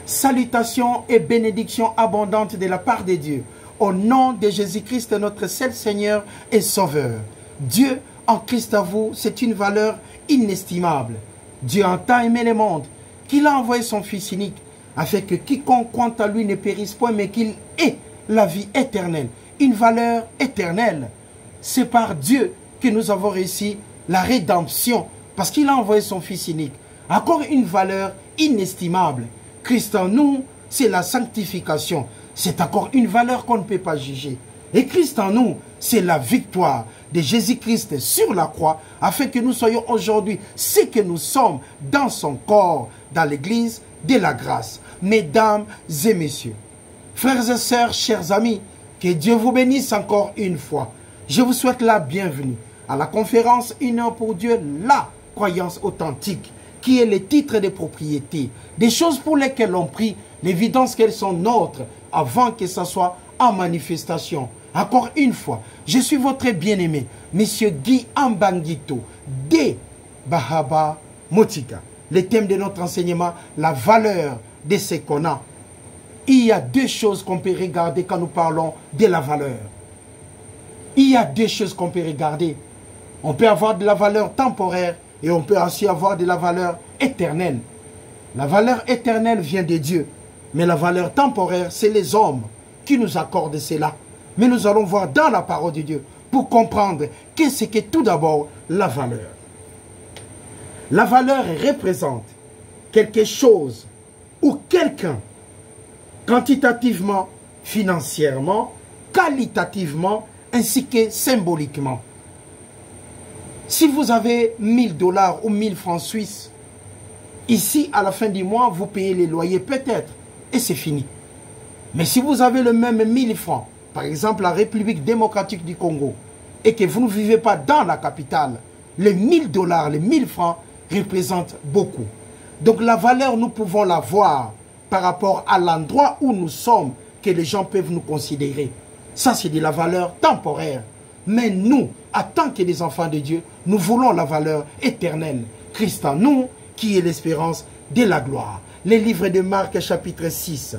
Salutations et bénédictions abondantes de la part de Dieu. Au nom de Jésus-Christ, notre seul Seigneur et Sauveur. Dieu en Christ à vous, c'est une valeur inestimable. Dieu a tant aimé le monde qu'il a envoyé son Fils unique, afin que quiconque croit à lui ne périsse point, mais qu'il ait la vie éternelle. Une valeur éternelle. C'est par Dieu que nous avons réussi la rédemption, parce qu'il a envoyé son Fils unique. Encore une valeur inestimable. Christ en nous, c'est la sanctification. C'est encore une valeur qu'on ne peut pas juger. Et Christ en nous, c'est la victoire de Jésus-Christ sur la croix, afin que nous soyons aujourd'hui ce que nous sommes dans son corps, dans l'église de la grâce. Mesdames et messieurs, frères et sœurs, chers amis, que Dieu vous bénisse encore une fois. Je vous souhaite la bienvenue à la conférence Une heure pour Dieu, la croyance authentique, qui est le titre de propriété, des choses pour lesquelles on prie, l'évidence qu'elles sont nôtres avant que ça soit en manifestation. Encore une fois, je suis votre bien-aimé, Monsieur Guy Ambangito, de Bahaba Motika. Le thème de notre enseignement, la valeur de ce qu'on a. Il y a deux choses qu'on peut regarder quand nous parlons de la valeur. Il y a deux choses qu'on peut regarder. On peut avoir de la valeur temporaire et on peut aussi avoir de la valeur éternelle. La valeur éternelle vient de Dieu. Mais la valeur temporaire, c'est les hommes qui nous accordent cela. Mais nous allons voir dans la parole de Dieu pour comprendre qu'est-ce que tout d'abord la valeur. La valeur représente quelque chose ou quelqu'un quantitativement, financièrement, qualitativement, ainsi que symboliquement. Si vous avez 1000 $ ou 1000 francs suisses, ici, à la fin du mois, vous payez les loyers peut-être, et c'est fini. Mais si vous avez le même 1000 francs, par exemple la République démocratique du Congo, et que vous ne vivez pas dans la capitale, les 1000 $, les 1000 francs représentent beaucoup. Donc la valeur, nous pouvons la voir par rapport à l'endroit où nous sommes, que les gens peuvent nous considérer. Ça, c'est de la valeur temporaire. Mais nous, en tant que des enfants de Dieu, nous voulons la valeur éternelle. Christ en nous, qui est l'espérance de la gloire. Les livres de Marc, chapitre 6,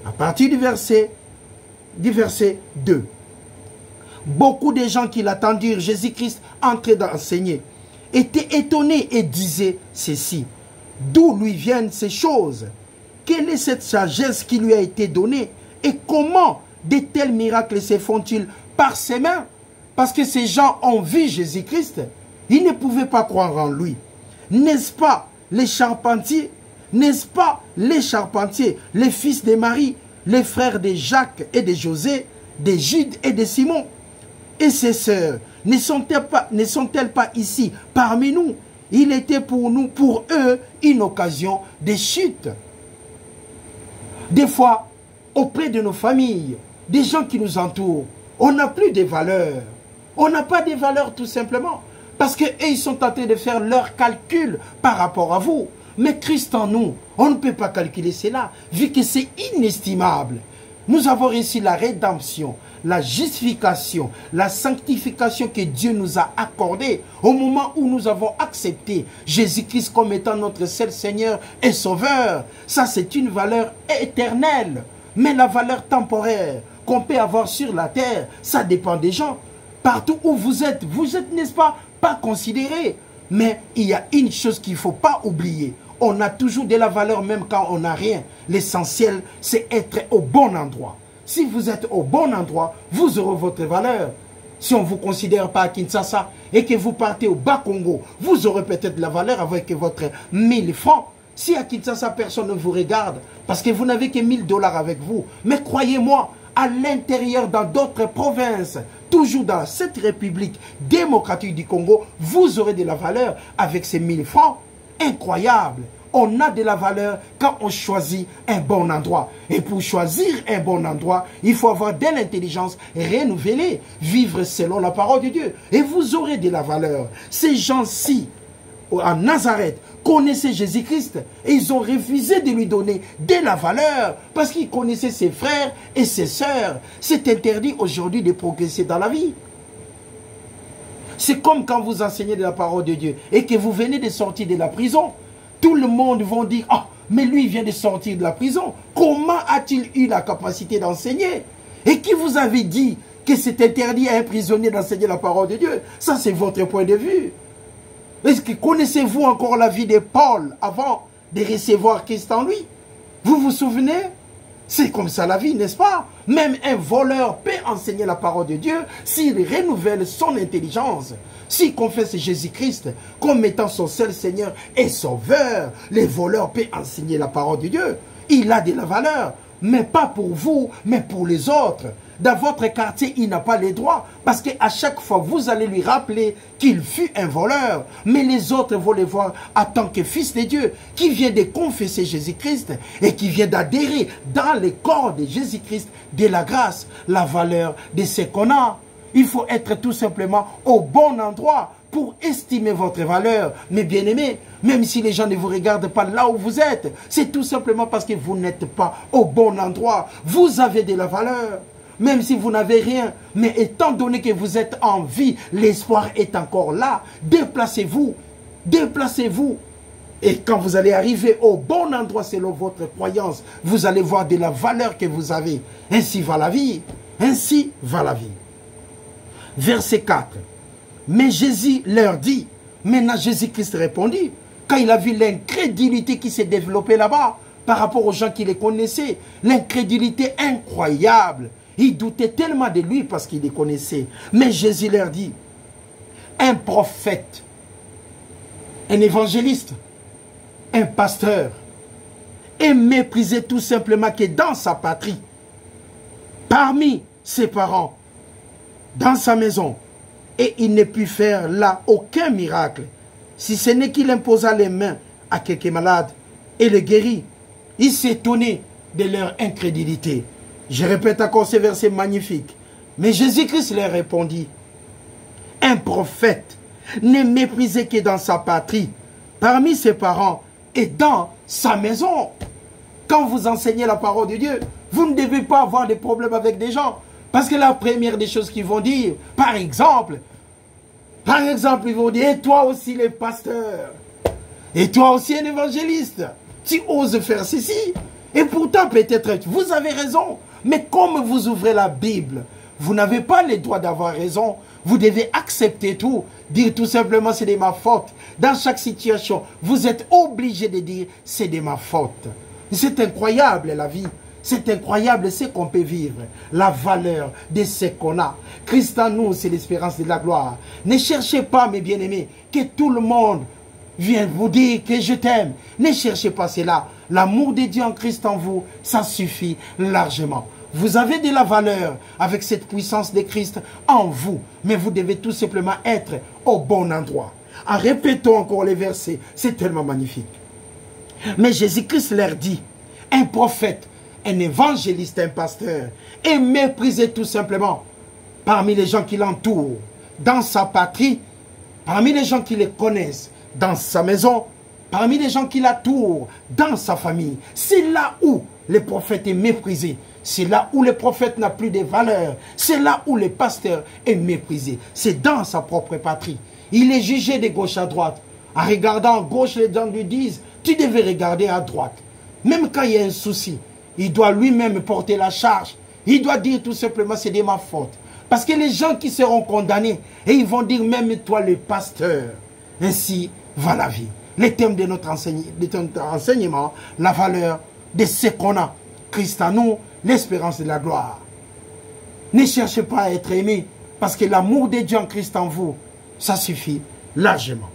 à partir du verset 2. Beaucoup de gens qui l'attendirent, Jésus-Christ entrait d'enseigner, étaient étonnés et disaient ceci. D'où lui viennent ces choses? Quelle est cette sagesse qui lui a été donnée? Et comment de tels miracles se font-ils par ses mains? Parce que ces gens ont vu Jésus-Christ. Ils ne pouvaient pas croire en lui. N'est-ce pas les charpentiers? N'est-ce pas les charpentiers, les fils de Marie, les frères de Jacques et de José, de Jude et de Simon? Et ses sœurs, ne sont-elles pas ici parmi nous? Il était pour nous, pour eux, une occasion de chute. Des fois, auprès de nos familles, des gens qui nous entourent, on n'a plus de valeurs. On n'a pas de valeurs tout simplement. Parce qu'eux, ils sont en train de faire leurs calculs par rapport à vous. Mais Christ en nous, on ne peut pas calculer cela, vu que c'est inestimable. Nous avons réussi la rédemption, la justification, la sanctification que Dieu nous a accordée au moment où nous avons accepté Jésus-Christ comme étant notre seul Seigneur et Sauveur. Ça, c'est une valeur éternelle. Mais la valeur temporaire qu'on peut avoir sur la terre, ça dépend des gens. Partout où vous êtes, n'est-ce pas considéré. Mais il y a une chose qu'il ne faut pas oublier. On a toujours de la valeur même quand on n'a rien. L'essentiel, c'est être au bon endroit. Si vous êtes au bon endroit, vous aurez votre valeur. Si on ne vous considère pas à Kinshasa et que vous partez au Bas-Congo, vous aurez peut-être de la valeur avec votre 1000 francs. Si à Kinshasa, personne ne vous regarde, parce que vous n'avez que 1000 $ avec vous. Mais croyez-moi, à l'intérieur, dans d'autres provinces, toujours dans cette République démocratique du Congo, vous aurez de la valeur avec ces 1000 francs. Incroyable. On a de la valeur quand on choisit un bon endroit. Et pour choisir un bon endroit, il faut avoir de l'intelligence renouvelée, vivre selon la parole de Dieu. Et vous aurez de la valeur. Ces gens-ci, à Nazareth, connaissaient Jésus-Christ et ils ont refusé de lui donner de la valeur parce qu'ils connaissaient ses frères et ses sœurs. C'est interdit aujourd'hui de progresser dans la vie. C'est comme quand vous enseignez de la parole de Dieu et que vous venez de sortir de la prison. Tout le monde va dire, ah, Mais lui, il vient de sortir de la prison. Comment a-t-il eu la capacité d'enseigner? Et qui vous avait dit que c'est interdit à un prisonnier d'enseigner la parole de Dieu? Ça, c'est votre point de vue. Est-ce que connaissez-vous encore la vie de Paul avant de recevoir Christ en lui? Vous vous souvenez? C'est comme ça la vie, n'est-ce pas? Même un voleur peut enseigner la parole de Dieu s'il renouvelle son intelligence. S'il confesse Jésus-Christ comme étant son seul Seigneur et Sauveur, les voleurs peuvent enseigner la parole de Dieu. Il a de la valeur, mais pas pour vous, mais pour les autres. Dans votre quartier, il n'a pas les droits, parce qu'à chaque fois, vous allez lui rappeler qu'il fut un voleur. Mais les autres vont le voir en tant que fils de Dieu, qui vient de confesser Jésus-Christ et qui vient d'adhérer dans le corps de Jésus-Christ, de la grâce, la valeur de ce qu'on a. Il faut être tout simplement au bon endroit pour estimer votre valeur. Mais bien aimé, même si les gens ne vous regardent pas là où vous êtes, c'est tout simplement parce que vous n'êtes pas au bon endroit. Vous avez de la valeur. Même si vous n'avez rien, mais étant donné que vous êtes en vie, l'espoir est encore là. Déplacez-vous, déplacez-vous. Et quand vous allez arriver au bon endroit selon votre croyance, vous allez voir de la valeur que vous avez. Ainsi va la vie, ainsi va la vie. Verset 4. Mais Jésus leur dit, maintenant Jésus-Christ répondit, quand il a vu l'incrédulité qui s'est développée là-bas, par rapport aux gens qui les connaissaient, l'incrédulité incroyable. Ils doutaient tellement de lui parce qu'ils les connaissaient. Mais Jésus leur dit, un prophète, un évangéliste, un pasteur, est méprisé tout simplement que dans sa patrie, parmi ses parents, dans sa maison, et il ne put faire là aucun miracle, si ce n'est qu'il imposa les mains à quelques malades et les guérit. Il s'étonnait de leur incrédulité. Je répète encore ce verset magnifique. Mais Jésus-Christ leur répondit, un prophète n'est méprisé que dans sa patrie, parmi ses parents et dans sa maison. Quand vous enseignez la parole de Dieu, vous ne devez pas avoir de problèmes avec des gens. Parce que la première des choses qu'ils vont dire, par exemple, ils vont dire, et toi aussi les pasteurs, et toi aussi un évangéliste, tu oses faire ceci. Et pourtant peut-être vous avez raison. Mais comme vous ouvrez la Bible, vous n'avez pas le droit d'avoir raison. Vous devez accepter tout. Dire tout simplement c'est de ma faute. Dans chaque situation, vous êtes obligé de dire c'est de ma faute. C'est incroyable la vie. C'est incroyable ce qu'on peut vivre. La valeur de ce qu'on a. Christ en nous, c'est l'espérance de la gloire. Ne cherchez pas, mes bien-aimés, que tout le monde vienne vous dire que je t'aime. Ne cherchez pas cela. L'amour de Dieu en Christ en vous, ça suffit largement. Vous avez de la valeur avec cette puissance de Christ en vous. Mais vous devez tout simplement être au bon endroit. En répétant encore les versets, c'est tellement magnifique. Mais Jésus-Christ leur dit, un prophète, un évangéliste, un pasteur, est méprisé tout simplement parmi les gens qui l'entourent, dans sa patrie, parmi les gens qui le connaissent, dans sa maison, parmi les gens qui l'entourent, dans sa famille. C'est là où le prophète est méprisé. C'est là où le prophète n'a plus de valeur. C'est là où le pasteur est méprisé. C'est dans sa propre patrie. Il est jugé de gauche à droite. En regardant à gauche, les gens lui disent, tu devais regarder à droite. Même quand il y a un souci, il doit lui-même porter la charge. Il doit dire tout simplement, c'est de ma faute. Parce que les gens qui seront condamnés, et ils vont dire, même toi le pasteur. Ainsi va la vie. Le thème de notre enseignement, la valeur de ce qu'on a. Christ en nous, l'espérance de la gloire. Ne cherchez pas à être aimé, parce que l'amour de Dieu en Christ en vous, ça suffit largement.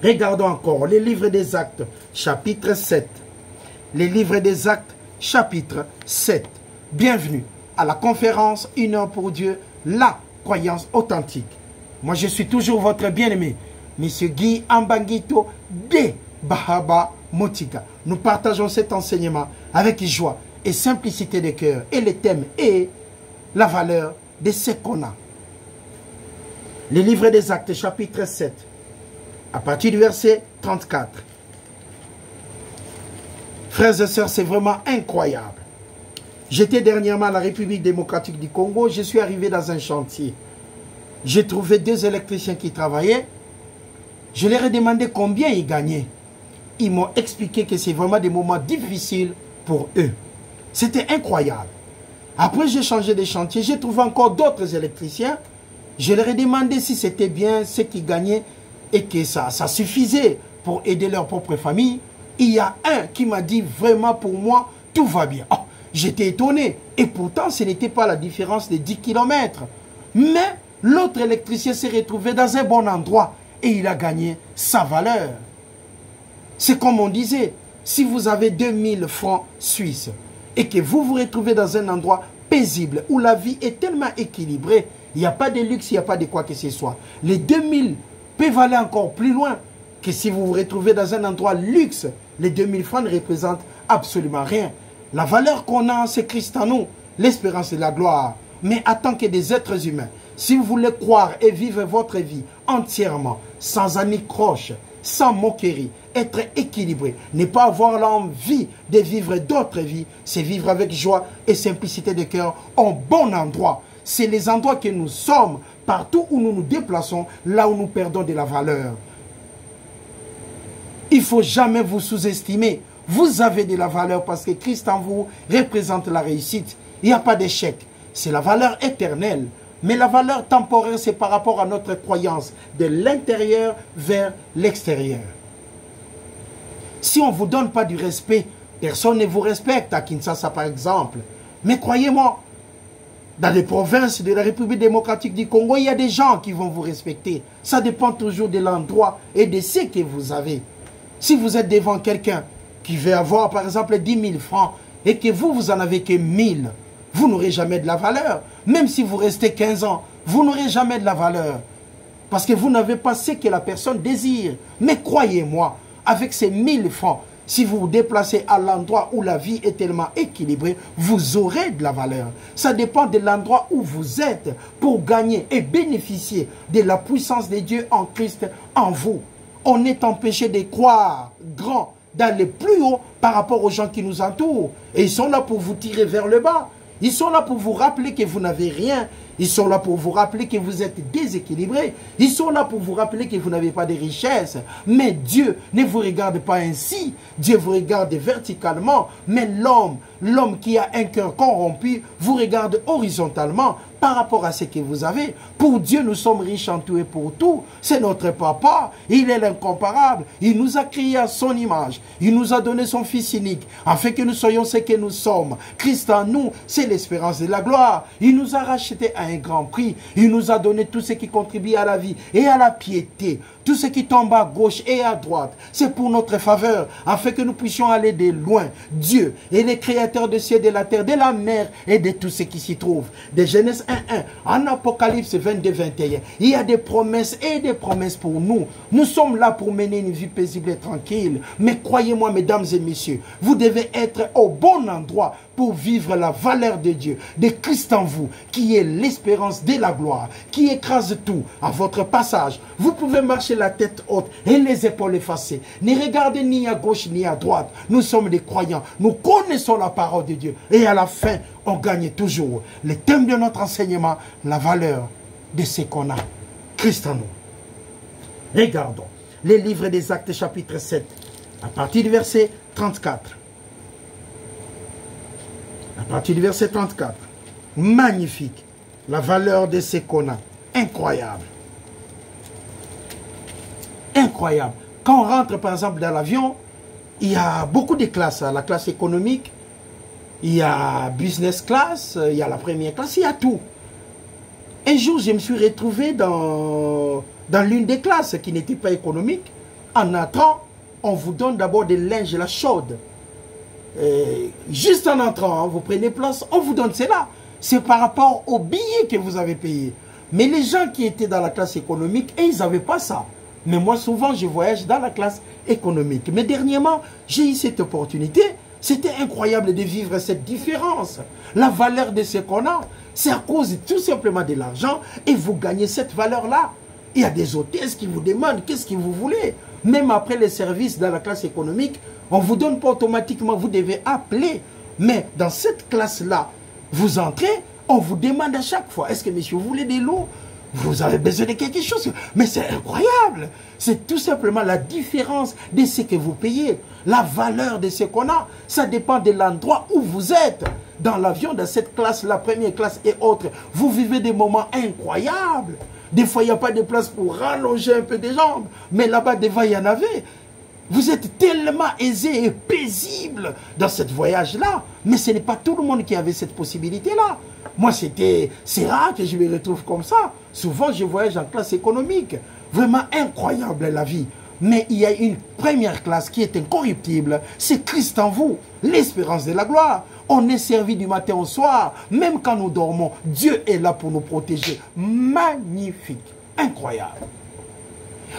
Regardons encore les livres des Actes, chapitre 7. Les livres des Actes, chapitre 7. Bienvenue à la conférence Une heure pour Dieu, la croyance authentique. Moi, je suis toujours votre bien-aimé, Monsieur Guy Ambangito de Bahaba Motiga. Nous partageons cet enseignement avec joie et simplicité de cœur. Et le thème est la valeur de ce qu'on a. Les livres des Actes, chapitre 7, à partir du verset 34. Frères et sœurs, c'est vraiment incroyable. J'étais dernièrement à la République démocratique du Congo. Je suis arrivé dans un chantier. J'ai trouvé 2 électriciens qui travaillaient. Je leur ai demandé combien ils gagnaient. ils m'ont expliqué que c'est vraiment des moments difficiles pour eux. C'était incroyable. Après, j'ai changé de chantier, j'ai trouvé encore d'autres électriciens. Je leur ai demandé si c'était bien ce qu'ils gagnaient et que ça suffisait pour aider leur propre famille. Il y a un qui m'a dit vraiment pour moi, tout va bien. Oh, j'étais étonné. Et pourtant, ce n'était pas la différence de 10 km. Mais l'autre électricien s'est retrouvé dans un bon endroit et il a gagné sa valeur. C'est comme on disait, si vous avez 2000 francs suisses et que vous vous retrouvez dans un endroit paisible où la vie est tellement équilibrée, il n'y a pas de luxe, il n'y a pas de quoi que ce soit. Les 2000 peuvent aller encore plus loin que si vous vous retrouvez dans un endroit luxe. Les 2000 francs ne représentent absolument rien. La valeur qu'on a, c'est Christ en nous, l'espérance et la gloire. Mais en tant que des êtres humains, si vous voulez croire et vivre votre vie entièrement, sans anicroche, sans moquerie, être équilibré, ne pas avoir l'envie de vivre d'autres vies, c'est vivre avec joie et simplicité de cœur en bon endroit. C'est les endroits que nous sommes, partout où nous nous déplaçons, là où nous perdons de la valeur. Il ne faut jamais vous sous-estimer. Vous avez de la valeur parce que Christ en vous représente la réussite. Il n'y a pas d'échec. C'est la valeur éternelle. Mais la valeur temporaire, c'est par rapport à notre croyance de l'intérieur vers l'extérieur. Si on ne vous donne pas du respect, personne ne vous respecte à Kinshasa par exemple. Mais croyez-moi, dans les provinces de la République démocratique du Congo, il y a des gens qui vont vous respecter. Ça dépend toujours de l'endroit et de ce que vous avez. Si vous êtes devant quelqu'un qui veut avoir par exemple 10 000 francs et que vous en avez que 1000, vous n'aurez jamais de la valeur. Même si vous restez 15 ans, vous n'aurez jamais de la valeur. Parce que vous n'avez pas ce que la personne désire. Mais croyez-moi, avec ces 1000 francs, si vous vous déplacez à l'endroit où la vie est tellement équilibrée, vous aurez de la valeur. Ça dépend de l'endroit où vous êtes pour gagner et bénéficier de la puissance de Dieu en Christ en vous. On est empêché de croire grand, d'aller plus haut par rapport aux gens qui nous entourent. Et ils sont là pour vous tirer vers le bas. Ils sont là pour vous rappeler que vous n'avez rien. Ils sont là pour vous rappeler que vous êtes déséquilibré. Ils sont là pour vous rappeler que vous n'avez pas de richesse. Mais Dieu ne vous regarde pas ainsi. Dieu vous regarde verticalement. Mais l'homme qui a un cœur corrompu, vous regarde horizontalement par rapport à ce que vous avez. Pour Dieu, nous sommes riches en tout et pour tout. C'est notre papa. Il est l'incomparable. Il nous a créés à son image. Il nous a donné son Fils unique, afin que nous soyons ce que nous sommes. Christ en nous, c'est l'espérance de la gloire. Il nous a rachetés à un grand prix. Il nous a donné tout ce qui contribue à la vie et à la piété. Tout ce qui tombe à gauche et à droite, c'est pour notre faveur, afin que nous puissions aller de loin. Dieu est le créateur des cieux, de la terre, de la mer et de tout ce qui s'y trouve. De Genèse 1:1, en Apocalypse 22:21, il y a des promesses et des promesses pour nous. Nous sommes là pour mener une vie paisible et tranquille. Mais croyez-moi, mesdames et messieurs, vous devez être au bon endroit pour vivre la valeur de Dieu, de Christ en vous, qui est l'espérance de la gloire, qui écrase tout à votre passage. Vous pouvez marcher la tête haute et les épaules effacées. Ne regardez ni à gauche ni à droite. Nous sommes des croyants. Nous connaissons la parole de Dieu. Et à la fin, on gagne toujours. Le thème de notre enseignement, la valeur de ce qu'on a. Christ en nous. Regardons les livres des Actes chapitre 7, à partir du verset 34. À partir du verset 34. Magnifique. La valeur de ce qu'on a. Incroyable. Incroyable. Quand on rentre par exemple dans l'avion, il y a beaucoup de classes. La classe économique, il y a business class, il y a la première classe, il y a tout. Un jour, je me suis retrouvé dans l'une des classes qui n'était pas économique. En entrant, on vous donne d'abord des linges la chaude. Juste en entrant, vous prenez place, on vous donne cela. C'est par rapport au billet que vous avez payé. Mais les gens qui étaient dans la classe économique, ils n'avaient pas ça. Mais moi, souvent, je voyage dans la classe économique. Mais dernièrement, j'ai eu cette opportunité. C'était incroyable de vivre cette différence. La valeur de ce qu'on a, c'est à cause tout simplement de l'argent. Et vous gagnez cette valeur-là. Il y a des hôtesses qui vous demandent qu'est-ce que vous voulez. Même après les services dans la classe économique, on ne vous donne pas automatiquement, vous devez appeler. Mais dans cette classe-là, vous entrez, on vous demande à chaque fois, est-ce que monsieur, vous voulez de l'eau? vous avez besoin de quelque chose. Mais c'est incroyable. C'est tout simplement la différence de ce que vous payez. La valeur de ce qu'on a, ça dépend de l'endroit où vous êtes. Dans l'avion, dans cette classe, la première classe et autres, vous vivez des moments incroyables. Des fois, il n'y a pas de place pour rallonger un peu des jambes. Mais là-bas, des fois, il y en avait. Vous êtes tellement aisé et paisible dans ce voyage-là. Mais ce n'est pas tout le monde qui avait cette possibilité-là. Moi, c'est rare que je me retrouve comme ça. Souvent, je voyage en classe économique. Vraiment incroyable la vie. Mais il y a une première classe qui est incorruptible. C'est Christ en vous, l'espérance de la gloire. On est servi du matin au soir. Même quand nous dormons, Dieu est là pour nous protéger. Magnifique. Incroyable.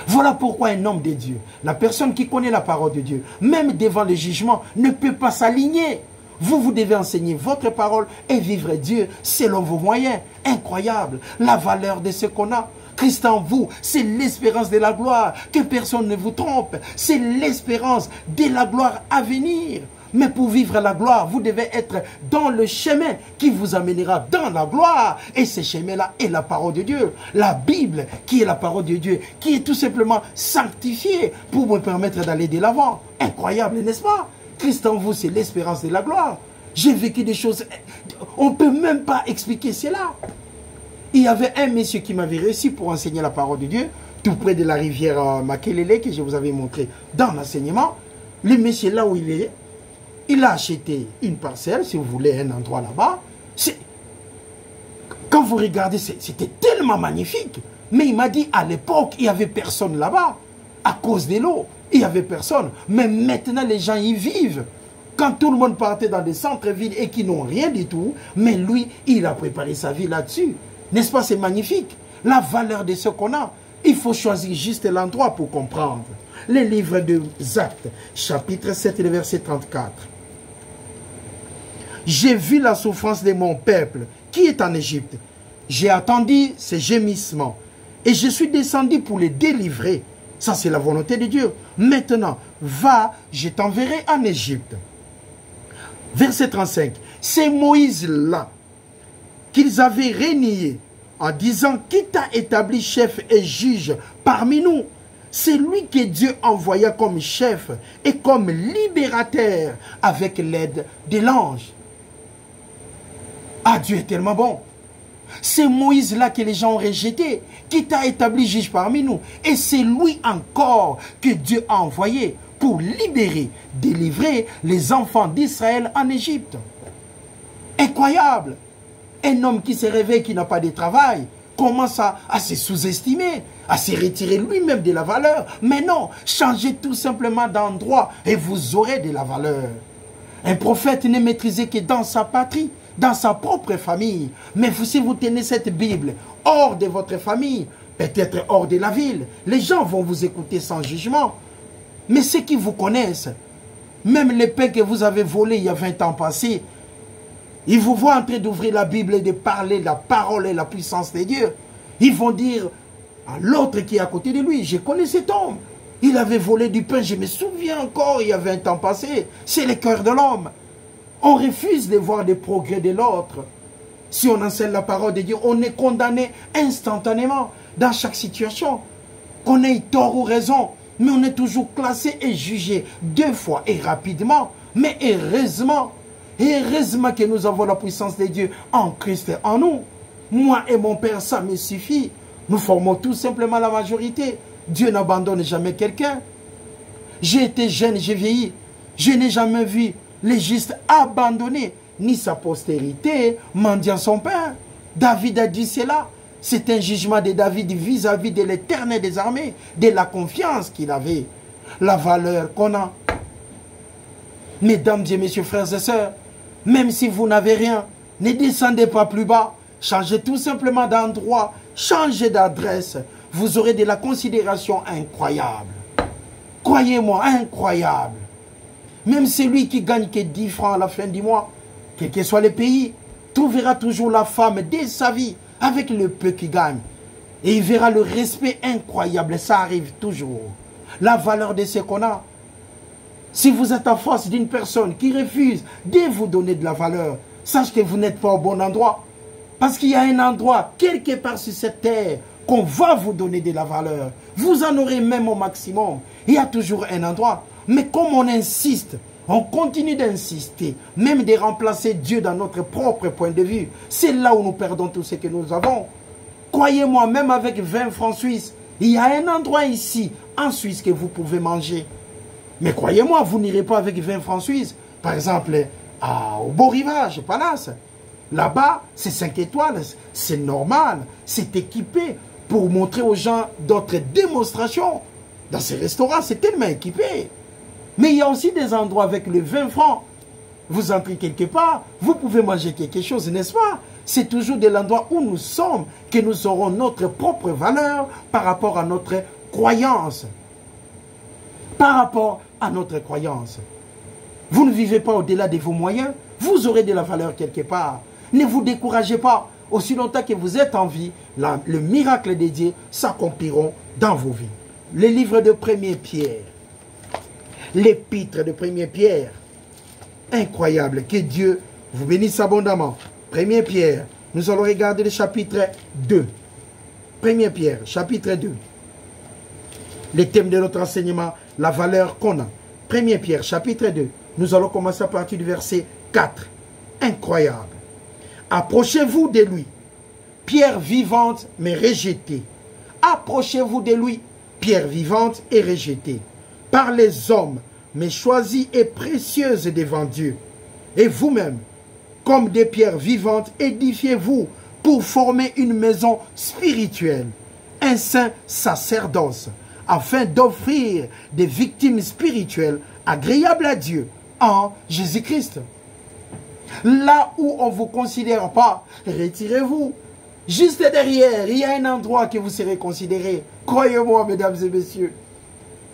Voilà pourquoi un homme de Dieu, la personne qui connaît la parole de Dieu, même devant le jugement, ne peut pas s'aligner. Vous devez enseigner votre parole et vivre Dieu selon vos moyens. Incroyable. La valeur de ce qu'on a. Christ en vous, c'est l'espérance de la gloire. Que personne ne vous trompe. C'est l'espérance de la gloire à venir. Mais pour vivre la gloire, vous devez être dans le chemin qui vous amènera dans la gloire. Et ce chemin-là est la parole de Dieu. La Bible, qui est la parole de Dieu, qui est tout simplement sanctifiée pour me permettre d'aller de l'avant. Incroyable, n'est-ce pas? Christ en vous, c'est l'espérance de la gloire. J'ai vécu des choses, on ne peut même pas expliquer cela. Il y avait un monsieur qui m'avait réussi pour enseigner la parole de Dieu, tout près de la rivière Makelele, que je vous avais montré dans l'enseignement. Le monsieur, là où il est, il a acheté une parcelle, si vous voulez, un endroit là-bas. Quand vous regardez, c'était tellement magnifique. Mais il m'a dit, à l'époque, il n'y avait personne là-bas. À cause de l'eau, il n'y avait personne. Mais maintenant, les gens y vivent. Quand tout le monde partait dans des centres-villes et qui n'ont rien du tout, mais lui, il a préparé sa vie là-dessus. N'est-ce pas, c'est magnifique? La valeur de ce qu'on a. Il faut choisir juste l'endroit pour comprendre. Les livres de Actes, chapitre 7, le verset 34. J'ai vu la souffrance de mon peuple qui est en Égypte. J'ai attendu ses gémissements et je suis descendu pour les délivrer. Ça, c'est la volonté de Dieu. Maintenant, va, je t'enverrai en Égypte. Verset 35. C'est Moïse-là qu'ils avaient renié en disant qui t'a établi chef et juge parmi nous. C'est lui que Dieu envoya comme chef et comme libérateur avec l'aide de l'ange. Ah, Dieu est tellement bon. C'est Moïse-là que les gens ont rejeté, qui t'a établi juge parmi nous. Et c'est lui encore que Dieu a envoyé pour libérer, délivrer les enfants d'Israël en Égypte. Incroyable. Un homme qui se réveille, qui n'a pas de travail, commence à se sous-estimer, à se retirer lui-même de la valeur. Mais non, changez tout simplement d'endroit et vous aurez de la valeur. Un prophète n'est maîtrisé que dans sa patrie, dans sa propre famille. Mais si vous tenez cette Bible hors de votre famille, peut-être hors de la ville, les gens vont vous écouter sans jugement. Mais ceux qui vous connaissent, même les pains que vous avez volés il y a 20 ans passés, ils vous voient en train d'ouvrir la Bible et de parler la parole et la puissance de Dieu. Ils vont dire à l'autre qui est à côté de lui, je connais cet homme. Il avait volé du pain, je me souviens encore, il y a 20 ans passés. C'est le cœur de l'homme. On refuse de voir des progrès de l'autre. Si on enseigne la parole de Dieu, on est condamné instantanément dans chaque situation. Qu'on ait tort ou raison, mais on est toujours classé et jugé 2 fois et rapidement. Mais heureusement que nous avons la puissance de Dieu en Christ et en nous. Moi et mon Père, ça me suffit. Nous formons tout simplement la majorité. Dieu n'abandonne jamais quelqu'un. J'ai été jeune, j'ai vieilli. Je n'ai jamais vu les justes abandonnés, ni sa postérité mendiant son pain. David a dit cela. C'est un jugement de David vis-à-vis de l'Éternel des armées, de la confiance qu'il avait, la valeur qu'on a. Mesdames et messieurs, frères et sœurs, même si vous n'avez rien, ne descendez pas plus bas. Changez tout simplement d'endroit, changez d'adresse. Vous aurez de la considération incroyable. Croyez-moi, incroyable. Même celui qui gagne que 10 francs à la fin du mois, quel que soit le pays, trouvera toujours la femme de sa vie avec le peu qu'il gagne. Et il verra le respect incroyable. Ça arrive toujours. La valeur de ce qu'on a. Si vous êtes en face d'une personne qui refuse de vous donner de la valeur, sachez que vous n'êtes pas au bon endroit. Parce qu'il y a un endroit, quelque part sur cette terre, qu'on va vous donner de la valeur. Vous en aurez même au maximum. Il y a toujours un endroit. Mais comme on insiste, on continue d'insister, même de remplacer Dieu dans notre propre point de vue, c'est là où nous perdons tout ce que nous avons. Croyez-moi, même avec 20 francs suisses, il y a un endroit ici, en Suisse, que vous pouvez manger. Mais croyez-moi, vous n'irez pas avec 20 francs suisses. Par exemple, au Beau Rivage, Palace. Là-bas, c'est 5 étoiles, c'est normal, c'est équipé pour montrer aux gens d'autres démonstrations. Dans ces restaurants, c'est tellement équipé. Mais il y a aussi des endroits avec les 20 francs. Vous entrez quelque part, vous pouvez manger quelque chose, n'est-ce pas? C'est toujours de l'endroit où nous sommes que nous aurons notre propre valeur par rapport à notre croyance. Par rapport à notre croyance. Vous ne vivez pas au-delà de vos moyens, vous aurez de la valeur quelque part. Ne vous découragez pas. Aussi longtemps que vous êtes en vie, le miracle de Dieu s'accompliront dans vos vies. Les livres de 1er Pierre. L'épître de 1er Pierre. Incroyable. Que Dieu vous bénisse abondamment. 1er Pierre. Nous allons regarder le chapitre 2. 1er Pierre, chapitre 2. Le thème de notre enseignement, la valeur qu'on a. 1er Pierre, chapitre 2. Nous allons commencer à partir du verset 4. Incroyable. Approchez-vous de lui, pierre vivante mais rejetée. Approchez-vous de lui, pierre vivante et rejetée par les hommes, mais choisie et précieuse devant Dieu. Et vous-même, comme des pierres vivantes, édifiez-vous pour former une maison spirituelle, un saint sacerdoce, afin d'offrir des victimes spirituelles agréables à Dieu en Jésus-Christ. Là où on ne vous considère pas, retirez-vous. Juste derrière, il y a un endroit que vous serez considéré. Croyez-moi, mesdames et messieurs.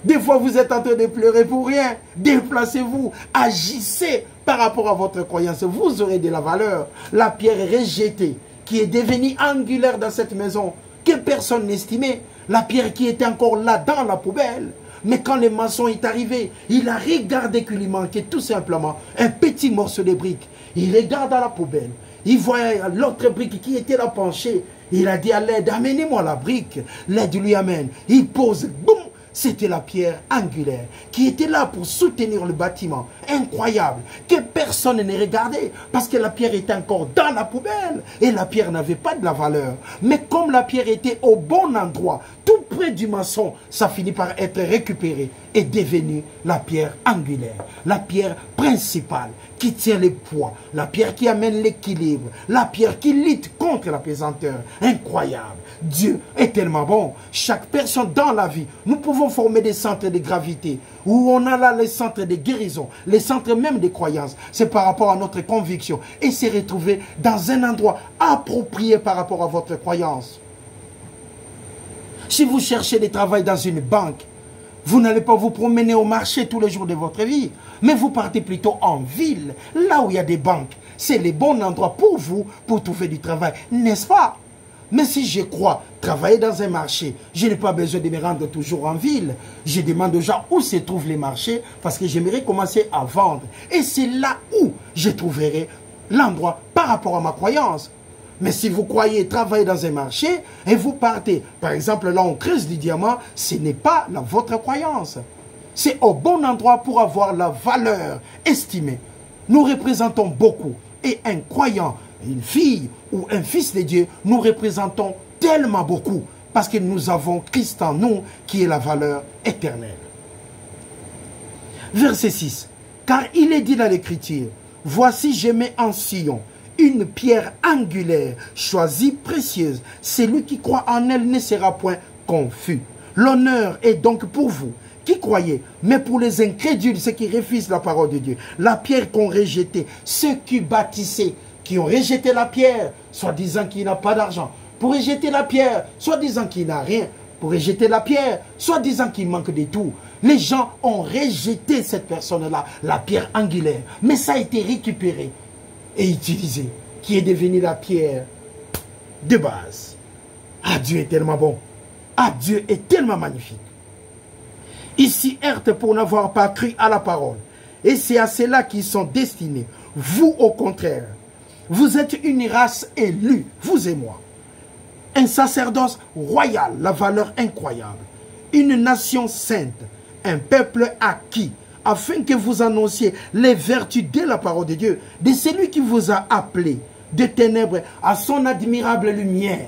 Des fois, vous êtes en train de pleurer pour rien. Déplacez-vous, agissez par rapport à votre croyance. Vous aurez de la valeur. La pierre rejetée, qui est devenue angulaire dans cette maison, que personne n'estimait. La pierre qui était encore là dans la poubelle. Mais quand le maçon est arrivé, il a regardé qu'il lui manquait tout simplement un petit morceau de brique. Il regarde dans la poubelle. Il voit l'autre brique qui était là penchée. Il a dit à l'aide, amenez-moi la brique. L'aide lui amène. Il pose, boum. C'était la pierre angulaire qui était là pour soutenir le bâtiment. Incroyable. Que personne ne regardait parce que la pierre était encore dans la poubelle et la pierre n'avait pas de la valeur. Mais comme la pierre était au bon endroit, tout près du maçon, ça finit par être récupéré et devenu la pierre angulaire. La pierre principale qui tient le poids. La pierre qui amène l'équilibre. La pierre qui lutte contre la pesanteur. Incroyable. Dieu est tellement bon. Chaque personne dans la vie, nous pouvons former des centres de gravité où on a là les centres de guérison, les centres même de croyance. C'est par rapport à notre conviction et se retrouver dans un endroit approprié par rapport à votre croyance. Si vous cherchez du travail dans une banque, vous n'allez pas vous promener au marché tous les jours de votre vie, mais vous partez plutôt en ville, là où il y a des banques. C'est le bon endroit pour vous pour trouver du travail, n'est-ce pas? Mais si je crois travailler dans un marché, je n'ai pas besoin de me rendre toujours en ville. Je demande aux gens où se trouvent les marchés parce que j'aimerais commencer à vendre. Et c'est là où je trouverai l'endroit par rapport à ma croyance. Mais si vous croyez travailler dans un marché et vous partez, par exemple là on creuse du diamant, ce n'est pas votre croyance. C'est au bon endroit pour avoir la valeur estimée. Nous représentons beaucoup et un croyant, une fille ou un fils de Dieu, nous représentons tellement beaucoup parce que nous avons Christ en nous qui est la valeur éternelle. Verset 6. Car il est dit dans l'Écriture, voici je mets en Sion une pierre angulaire, choisie, précieuse. Celui qui croit en elle ne sera point confus. L'honneur est donc pour vous qui croyez, mais pour les incrédules, ceux qui refusent la parole de Dieu, la pierre qu'ont rejetée, ceux qui bâtissaient, qui ont rejeté la pierre, soi-disant qu'il n'a pas d'argent, pour rejeter la pierre, soi-disant qu'il n'a rien, pour rejeter la pierre, soi-disant qu'il manque de tout. Les gens ont rejeté cette personne-là, la pierre angulaire, mais ça a été récupéré et utilisé, qui est devenu la pierre de base. Ah, Dieu est tellement bon. Ah, Dieu est tellement magnifique. Ici, heurte pour n'avoir pas cru à la parole. Et c'est à cela qu'ils sont destinés. Vous, au contraire, Vous êtes une race élue, vous et moi. Un sacerdoce royal, la valeur incroyable. Une nation sainte, un peuple acquis, afin que vous annonciez les vertus de la parole de Dieu, de celui qui vous a appelé de ténèbres à son admirable lumière.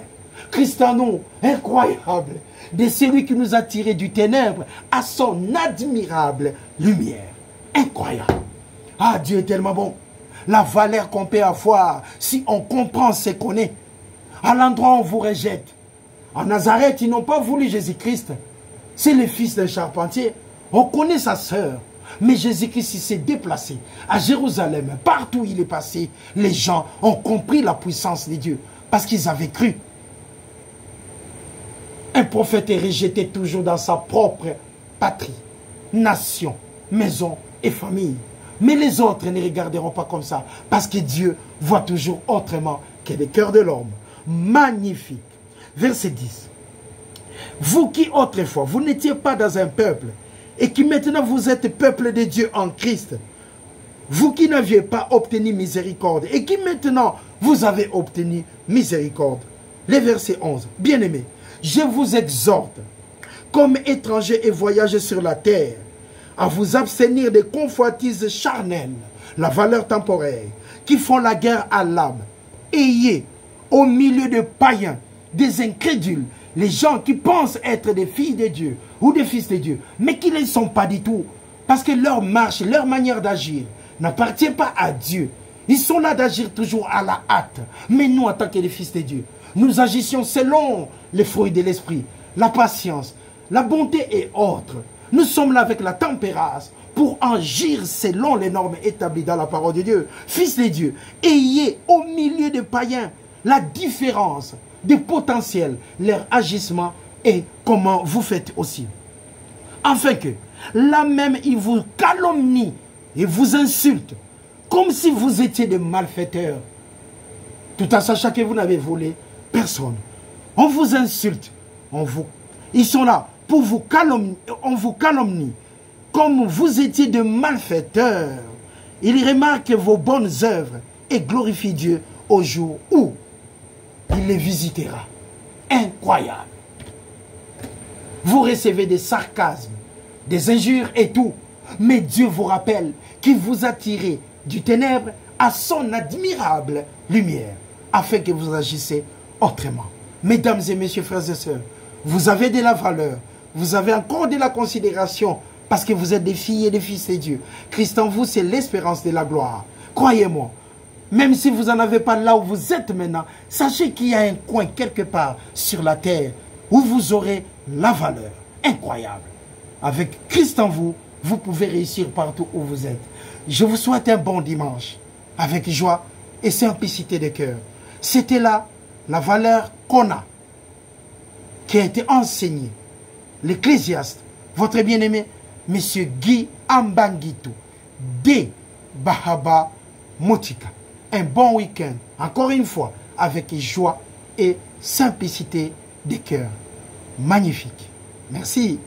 Christano, incroyable, de celui qui nous a tirés du ténèbre à son admirable lumière. Incroyable. Ah, Dieu est tellement bon. La valeur qu'on peut avoir si on comprend ce qu'on est. À l'endroit où on vous rejette. En Nazareth, ils n'ont pas voulu Jésus-Christ. C'est le fils d'un charpentier. On connaît sa sœur. Mais Jésus-Christ s'est déplacé à Jérusalem. Partout où il est passé, les gens ont compris la puissance de Dieu. Parce qu'ils avaient cru. Un prophète est rejeté toujours dans sa propre patrie, nation, maison et famille. Mais les autres ne regarderont pas comme ça. Parce que Dieu voit toujours autrement que le cœur de l'homme. Magnifique. Verset 10. Vous qui autrefois, vous n'étiez pas dans un peuple, et qui maintenant vous êtes peuple de Dieu en Christ, vous qui n'aviez pas obtenu miséricorde, et qui maintenant vous avez obtenu miséricorde. Le verset 11. Bien-aimés, je vous exhorte, comme étrangers et voyageurs sur la terre, à vous abstenir des convoitises charnelles, la valeur temporaire, qui font la guerre à l'âme. Ayez au milieu de païens, des incrédules, les gens qui pensent être des filles de Dieu ou des fils de Dieu, mais qui ne le sont pas du tout, parce que leur marche, leur manière d'agir n'appartient pas à Dieu. Ils sont là d'agir toujours à la hâte. Mais nous, en tant que les fils de Dieu, nous agissions selon les fruits de l'esprit, la patience, la bonté et autres. Nous sommes là avec la tempérance pour agir selon les normes établies dans la parole de Dieu. Fils de Dieu, ayez au milieu des païens la différence des potentiels, leur agissement et comment vous faites aussi. Afin que là même ils vous calomnient et vous insultent comme si vous étiez des malfaiteurs, tout en sachant que vous n'avez volé personne. On vous insulte, ils sont là pour vous calomnier, on vous calomnie comme vous étiez de malfaiteurs. Il remarque vos bonnes œuvres et glorifie Dieu au jour où il les visitera. Incroyable. Vous recevez des sarcasmes, des injures et tout. Mais Dieu vous rappelle qu'il vous a tiré du ténèbre à son admirable lumière, afin que vous agissez autrement. Mesdames et messieurs, frères et sœurs, vous avez de la valeur, vous avez encore de la considération, parce que vous êtes des filles et des fils de Dieu. Christ en vous, c'est l'espérance de la gloire. Croyez-moi, même si vous n'en avez pas là où vous êtes maintenant, sachez qu'il y a un coin quelque part sur la terre où vous aurez la valeur incroyable. Avec Christ en vous, vous pouvez réussir partout où vous êtes. Je vous souhaite un bon dimanche, avec joie et simplicité de cœur. C'était là la valeur qu'on a, qui a été enseignée. L'Ecclésiaste, votre bien-aimé, M. Guy Ambanguitou, de Bahaba Motika. Un bon week-end, encore une fois, avec joie et simplicité de cœur. Magnifique. Merci.